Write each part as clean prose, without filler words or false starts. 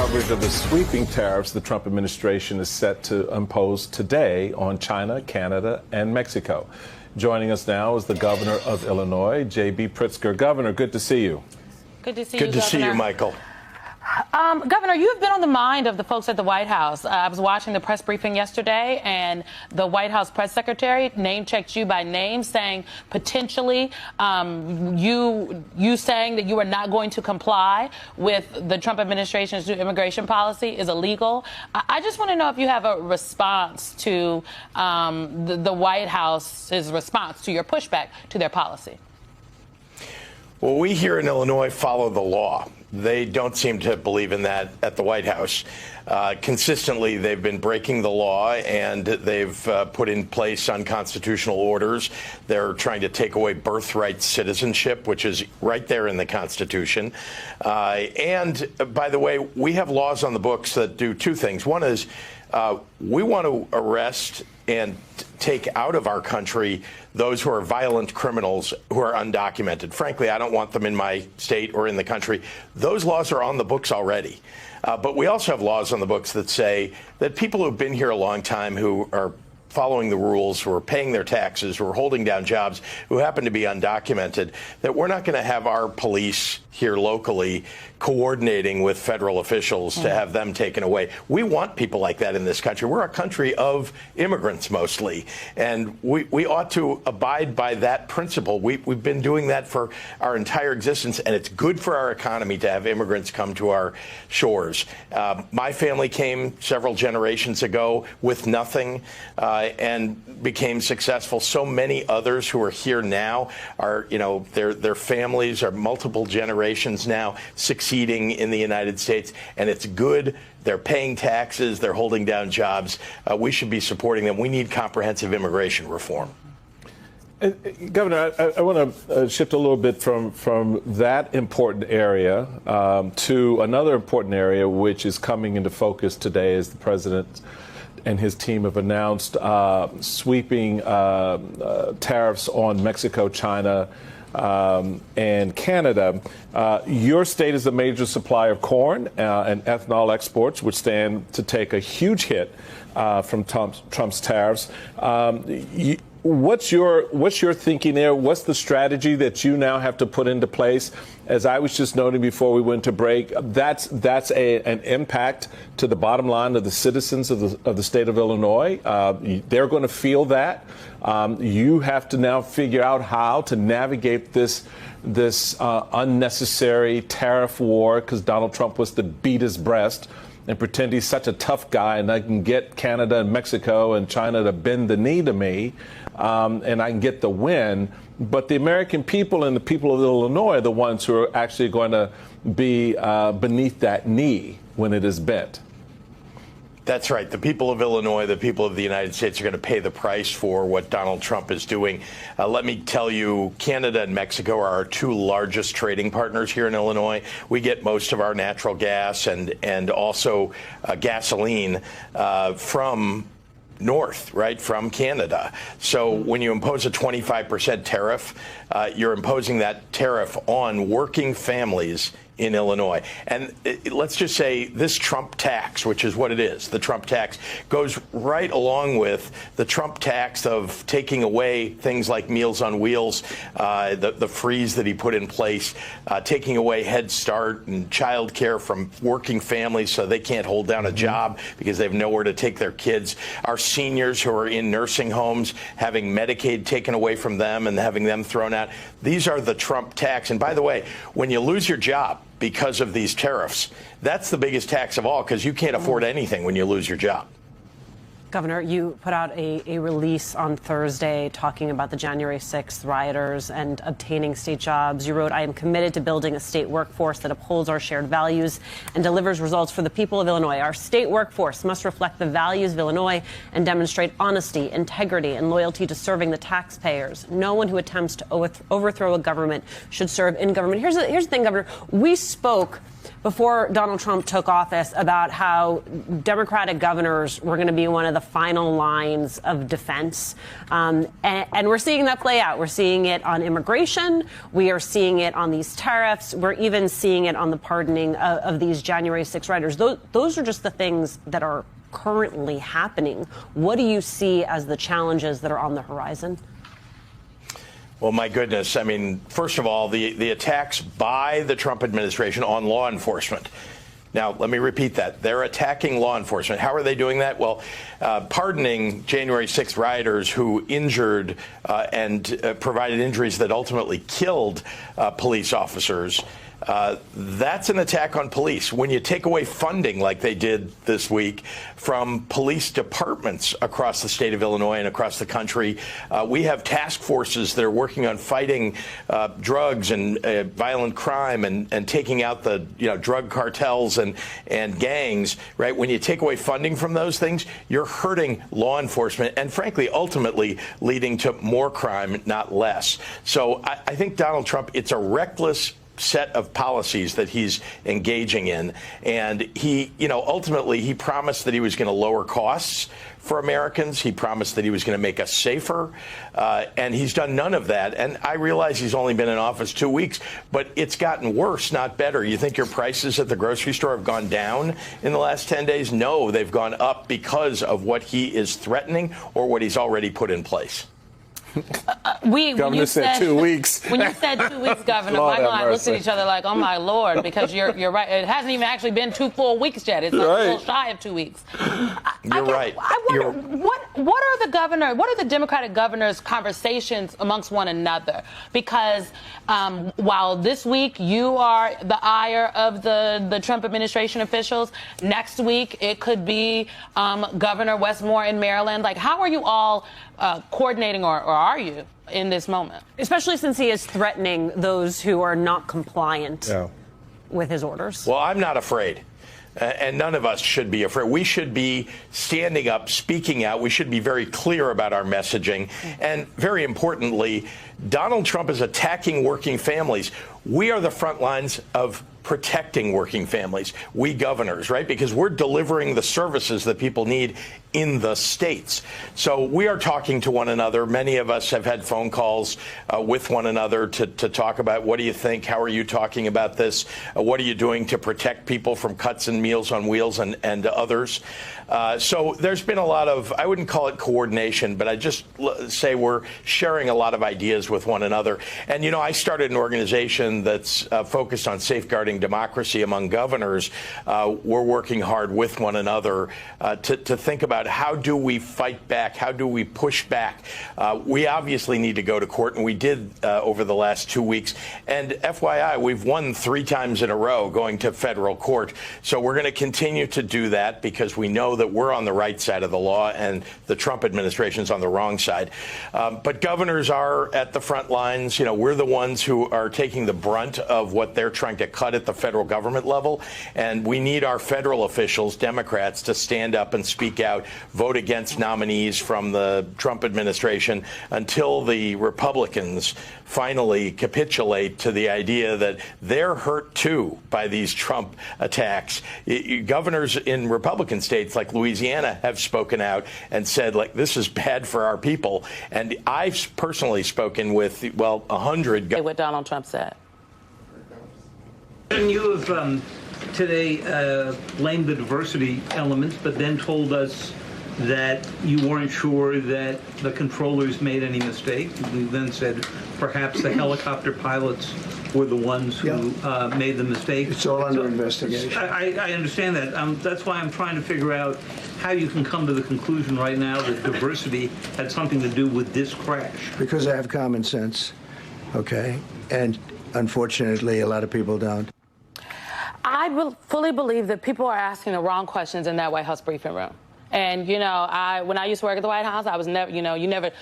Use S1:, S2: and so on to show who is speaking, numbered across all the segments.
S1: coverage of the sweeping tariffs the Trump administration is set to impose today on China, Canada, and Mexico. Joining us now is the governor of Illinois, J.B. Pritzker. Governor, good to see you.
S2: Good to see you,
S3: Good to see you, Michael.
S2: Governor, you've been on the mind of the folks at the White House. I was watching the press briefing yesterday, and the White House press secretary name-checked you by name, saying potentially you saying that you are not going to comply with the Trump administration's new immigration policy is illegal. I just want to know if you have a response to the White House's response to your pushback to their policy.
S3: Well, we here in Illinois follow the law. They don't seem to believe in that at the White House. Consistently, they've been breaking the law, and they've put in place unconstitutional orders. They're trying to take away birthright citizenship, which is right there in the Constitution. And by the way, we have laws on the books that do two things. One is we want to arrest and take out of our country those who are violent criminals who are undocumented. Frankly, I don't want them in my state or in the country. Those laws are on the books already. But we also have laws on the books that say that people who've been here a long time, who are following the rules, who are paying their taxes, who are holding down jobs, who happen to be undocumented, that we're not going to have our police here locally coordinating with federal officials to have them taken away. We want people like that in this country. We're a country of immigrants mostly, and we ought to abide by that principle. We've been doing that for our entire existence, and it's good for our economy to have immigrants come to our shores. My family came several generations ago with nothing and became successful. So many others who are here now are, their families are multiple generations now succeeding in the United States, and it's good. They're paying taxes. They're holding down jobs. We should be supporting them. We need comprehensive immigration reform.
S1: Governor, I want to shift a little bit from that important area to another important area, which is coming into focus today as the president and his team have announced sweeping tariffs on Mexico, China, and Canada. Your state is a major supplier of corn and ethanol exports, which stand to take a huge hit from Trump's tariffs. What's your thinking there? What's the strategy that you now have to put into place? As I was just noting before we went to break, that's an impact to the bottom line of the citizens of the state of Illinois. They're going to feel that. You have to now figure out how to navigate this unnecessary tariff war, because Donald Trump wants to beat his breast and pretend he's such a tough guy, and I can get Canada and Mexico and China to bend the knee to me, and I can get the win. But the American people and the people of Illinois are the ones who are actually going to be beneath that knee when it is bent.
S3: That's right. The people of Illinois, the people of the United States are going to pay the price for what Donald Trump is doing. Let me tell you, Canada and Mexico are our two largest trading partners here in Illinois. We get most of our natural gas and also gasoline from north, right, from Canada. So when you impose a 25% tariff, you're imposing that tariff on working families in Illinois. And let's just say this Trump tax, which is what it is, the Trump tax, goes right along with the Trump tax of taking away things like Meals on Wheels, the freeze that he put in place, taking away Head Start and child care from working families so they can't hold down a job because they have nowhere to take their kids. Our seniors who are in nursing homes, having Medicaid taken away from them and having them thrown out. These are the Trump tax. And by the way, when you lose your job because of these tariffs, that's the biggest tax of all, because you can't afford anything when you lose your job.
S4: Governor, you put out a release on Thursday talking about the January 6th rioters and obtaining state jobs. You wrote, "I am committed to building a state workforce that upholds our shared values and delivers results for the people of Illinois. Our state workforce must reflect the values of Illinois and demonstrate honesty, integrity, and loyalty to serving the taxpayers. No one who attempts to overthrow a government should serve in government." Here's the thing, Governor. We spoke before Donald Trump took office about how Democratic governors were going to be one of the final lines of defense. And we're seeing that play out. We're seeing it on immigration. We are seeing it on these tariffs. We're even seeing it on the pardoning of these January 6 rioters. Those are just the things that are currently happening. What do you see as the challenges that are on the horizon?
S3: Well, my goodness. I mean, first of all, the attacks by the Trump administration on law enforcement. Now, let me repeat that. They're attacking law enforcement. How are they doing that? Well, pardoning January 6th rioters who injured and provided injuries that ultimately killed police officers. That's an attack on police. When you take away funding like they did this week from police departments across the state of Illinois and across the country, we have task forces that are working on fighting drugs and violent crime and taking out the drug cartels and gangs. Right? When you take away funding from those things, you're hurting law enforcement and, frankly, ultimately leading to more crime, not less. So I think Donald Trump, it's a reckless set of policies that he's engaging in. And he, ultimately he promised that he was going to lower costs for Americans. He promised that he was going to make us safer. And he's done none of that. And I realize he's only been in office 2 weeks, but it's gotten worse, not better. You think your prices at the grocery store have gone down in the last 10 days? No, they've gone up because of what he is threatening or what he's already put in place.
S1: Governor said 2 weeks.
S2: When you said 2 weeks, Governor, Michael and I looked at each other like, oh, my Lord, because you're right. It hasn't even actually been 2 full weeks yet. It's a little shy of 2 weeks.
S3: You're right.
S2: I wonder, what are the Democratic governors' conversations amongst one another? Because while this week you are the ire of the Trump administration officials, next week it could be Governor Westmore in Maryland. Like, how are you all coordinating, or are you, in this moment?
S4: Especially since he is threatening those who are not compliant with his orders.
S3: Well, I'm not afraid. And none of us should be afraid. We should be standing up, speaking out. We should be very clear about our messaging. And very importantly, Donald Trump is attacking working families. We are the front lines of protecting working families, we governors, right? Because we're delivering the services that people need in the states. So we are talking to one another. Many of us have had phone calls with one another to talk about, what do you think? How are you talking about this? What are you doing to protect people from cuts and Meals on Wheels and others? So there's been a lot of, I wouldn't call it coordination, but I just say we're sharing a lot of ideas with one another. And, I started an organization that's focused on safeguarding democracy among governors. We're working hard with one another to think about, how do we fight back? How do we push back? We obviously need to go to court, and we did over the last 2 weeks. And FYI, we've won 3 times in a row going to federal court. So we're going to continue to do that because we know that we're on the right side of the law and the Trump administration's on the wrong side. But governors are at the front lines. We're the ones who are taking the brunt of what they're trying to cut at the federal government level. And we need our federal officials, Democrats, to stand up and speak out, vote against nominees from the Trump administration until the Republicans finally capitulate to the idea that they're hurt, too, by these Trump attacks. Governors in Republican states like Louisiana have spoken out and said, like, this is bad for our people. And I've personally spoken with, 100.
S2: What Donald Trump said.
S5: And you have today blamed the diversity elements, but then told us that you weren't sure that the controllers made any mistake. We then said perhaps the helicopter pilots were the ones who made the mistake.
S6: It's all under investigation.
S5: I understand that. That's why I'm trying to figure out how you can come to the conclusion right now that diversity had something to do with this crash.
S6: Because I have common sense, okay? And unfortunately, a lot of people don't.
S2: I fully believe that people are asking the wrong questions in that White House briefing room. And, when I used to work at the White House, I was never, you never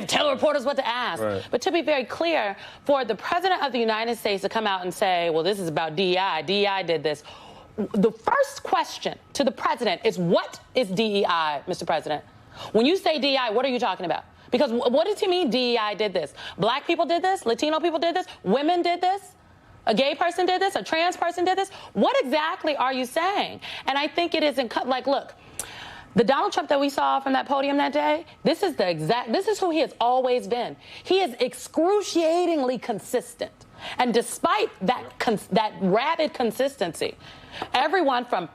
S2: tell reporters what to ask. Right. But to be very clear, for the president of the United States to come out and say, well, this is about DEI, DEI did this. The first question to the president is, what is DEI, Mr. President? When you say DEI, what are you talking about? Because what does he mean DEI did this? Black people did this? Latino people did this? Women did this? A gay person did this? A trans person did this? What exactly are you saying? And I think it isn't like, look, the Donald Trump that we saw from that podium that day, this is who he has always been. He is excruciatingly consistent. And despite that rabid consistency, everyone from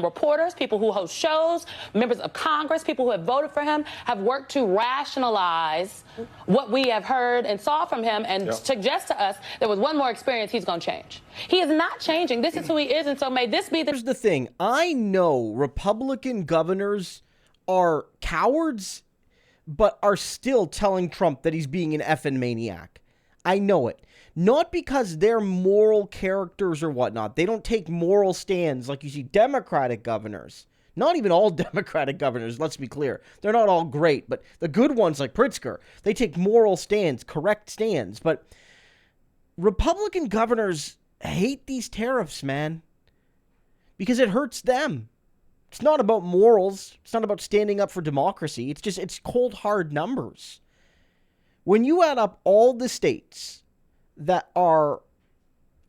S2: reporters, people who host shows, members of Congress, people who have voted for him, have worked to rationalize what we have heard and saw from him and suggest to us that with one more experience, he's going to change. He is not changing. This is who he is, and so may this be the...
S7: Here's the thing. I know Republican governors are cowards, but are still telling Trump that he's being an effing maniac. I know it. Not because they're moral characters or whatnot. They don't take moral stands like you see Democratic governors. Not even all Democratic governors, let's be clear. They're not all great, but the good ones like Pritzker, they take moral stands, correct stands. But Republican governors hate these tariffs, man, because it hurts them. It's not about morals. It's not about standing up for democracy. It's cold, hard numbers. When you add up all the states that are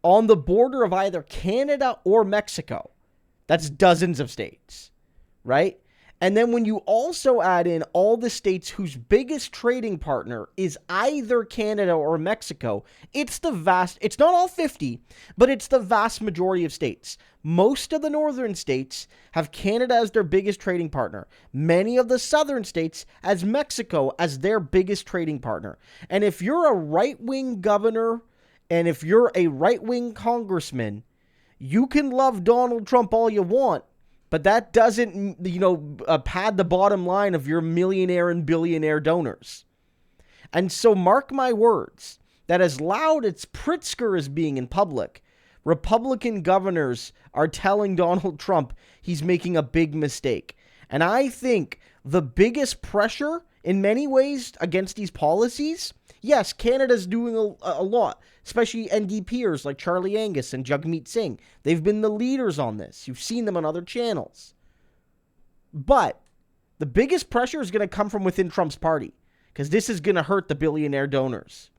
S7: on the border of either Canada or Mexico, that's dozens of states, right? And then when you also add in all the states whose biggest trading partner is either Canada or Mexico, it's not all 50, but it's the vast majority of states. Most of the northern states have Canada as their biggest trading partner. Many of the southern states as Mexico as their biggest trading partner. And if you're a right-wing governor and if you're a right-wing congressman, you can love Donald Trump all you want, but that doesn't, pad the bottom line of your millionaire and billionaire donors. And so mark my words, that as loud as Pritzker is being in public, Republican governors are telling Donald Trump he's making a big mistake. And I think the biggest pressure in many ways against these policies, yes, Canada's doing a lot, especially NDPers like Charlie Angus and Jagmeet Singh. They've been the leaders on this. You've seen them on other channels. But the biggest pressure is going to come from within Trump's party, because this is going to hurt the billionaire donors.